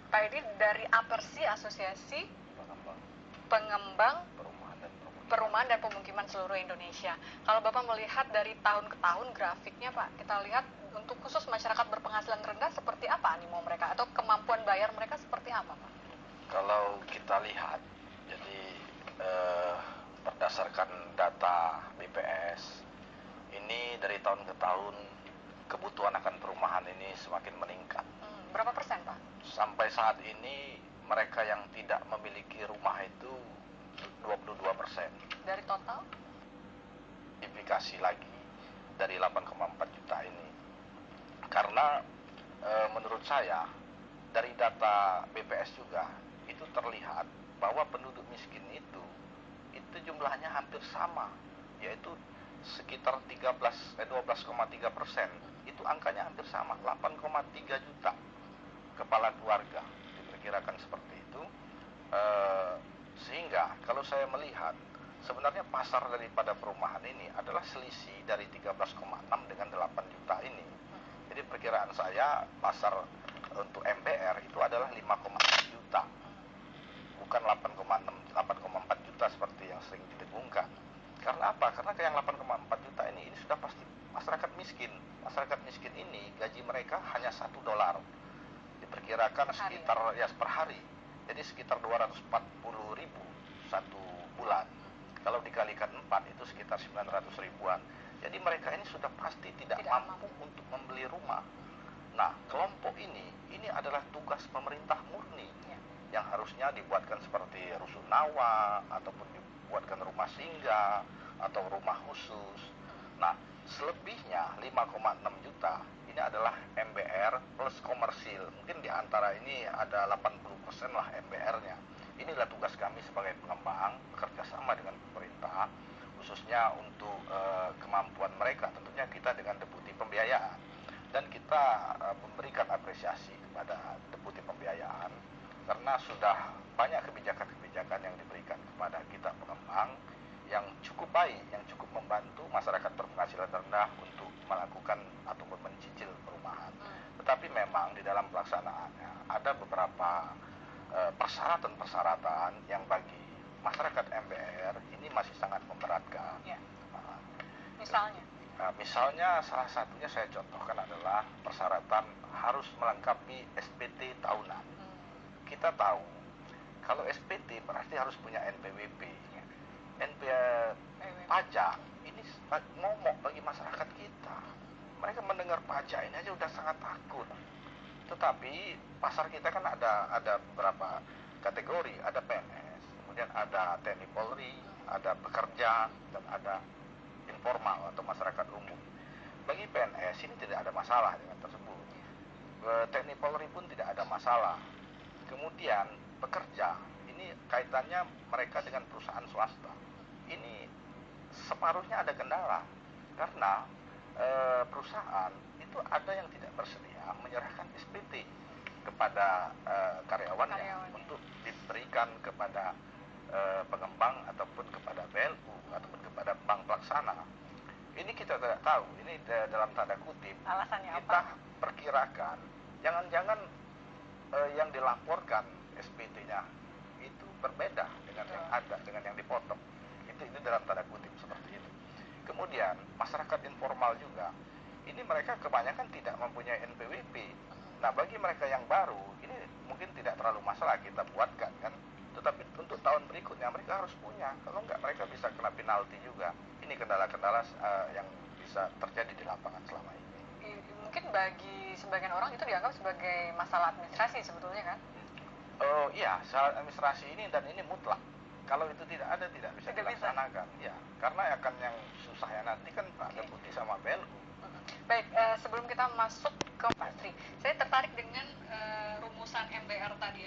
Pak Edi, dari Apersi, Asosiasi Pengembang Pengembang Perumahan dan Pemukiman Seluruh Indonesia. Kalau Bapak melihat dari tahun ke tahun grafiknya, Pak, kita lihat untuk khusus masyarakat berpenghasilan rendah seperti apa animo mereka atau kemampuan bayar mereka seperti apa, Pak? Kalau kita lihat, jadi berdasarkan data BPS, ini dari tahun ke tahun kebutuhan akan perumahan ini semakin meningkat. Berapa persen, Pak? Sampai saat ini mereka yang tidak memiliki rumah itu 22%. Dari total? Identifikasi lagi dari 8,4 juta ini. Karena menurut saya dari data BPS juga itu terlihat bahwa penduduk miskin itu jumlahnya hampir sama, yaitu sekitar 12,3%. Itu angkanya hampir sama, 8,3 juta kepala keluarga diperkirakan seperti itu. Sehingga kalau saya melihat sebenarnya pasar daripada perumahan ini adalah selisih dari 13,6 dengan 8 juta ini. Jadi perkiraan saya pasar untuk MBR itu adalah 5,6 juta, bukan 8,4 juta seperti yang sering didengungkan. Karena apa? Karena yang 8,4 juta ini sudah pasti masyarakat miskin. Masyarakat miskin ini gaji mereka hanya $1, diperkirakan sekitar per hari. Jadi sekitar 240.000 satu bulan. Kalau dikalikan 4 itu sekitar 900 ribuan. Jadi mereka ini sudah pasti tidak mampu untuk membeli rumah. Nah, kelompok ini adalah tugas pemerintah murni yang harusnya dibuatkan seperti rusunawa ataupun dibuatkan rumah singgah atau rumah khusus. Nah, selebihnya 5,6 juta ini adalah MBR plus komersil. Mungkin di antara ini ada 80% lah MBR-nya. Inilah tugas kami sebagai pengembang bekerja sama dengan pemerintah, khususnya untuk kemampuan mereka. Tentunya kita dengan deputi pembiayaan, dan kita memberikan apresiasi kepada deputi pembiayaan karena sudah banyak kebijakan-kebijakan yang diberikan kepada kita pengembang yang cukup baik, yang cukup membantu masyarakat berpenghasilan rendah untuk melakukan ataupun mencicil perumahan. Tetapi memang di dalam pelaksanaannya ada beberapa persyaratan-persyaratan yang bagi masyarakat MBR ini masih sangat memberatkan. Ya. Misalnya? Misalnya salah satunya saya contohkan adalah persyaratan harus melengkapi SPT tahunan. Kita tahu kalau SPT berarti harus punya NPWP. Pajak ini momok bagi masyarakat kita. Mereka mendengar pajak ini aja udah sangat takut. Tetapi pasar kita kan ada beberapa kategori, ada PNS, kemudian ada TNI Polri, ada pekerja, dan ada informal atau masyarakat umum. Bagi PNS ini tidak ada masalah dengan tersebut. TNI Polri pun tidak ada masalah. Kemudian pekerja ini kaitannya mereka dengan perusahaan swasta. Ini separuhnya ada kendala karena perusahaan itu ada yang tidak bersedia menyerahkan SPT kepada karyawannya untuk diberikan kepada pengembang ataupun kepada BLU ataupun kepada bank pelaksana. Ini kita tidak tahu, ini dalam tanda kutip alasannya kita apa? Perkirakan jangan-jangan yang dilaporkan SPT-nya itu berbeda dengan yang ada, dengan yang dipotong. Itu dalam tanda kutip seperti itu. Kemudian masyarakat informal juga, ini mereka kebanyakan tidak mempunyai NPWP. Nah, bagi mereka yang baru, ini mungkin tidak terlalu masalah kita buatkan kan. Tetapi untuk tahun berikutnya mereka harus punya. Kalau enggak mereka bisa kena penalti juga. Ini kendala-kendala yang bisa terjadi di lapangan selama ini. Mungkin bagi sebagian orang itu dianggap sebagai masalah administrasi sebetulnya kan? Oh iya, soal administrasi ini dan ini mutlak. Kalau itu tidak ada tidak bisa dilaksanakan. Ya, karena akan yang susah ya nanti kan Pak Deputi sama BLU. Baik, sebelum kita masuk ke Pak Sri, saya tertarik dengan rumusan MBR tadi ya.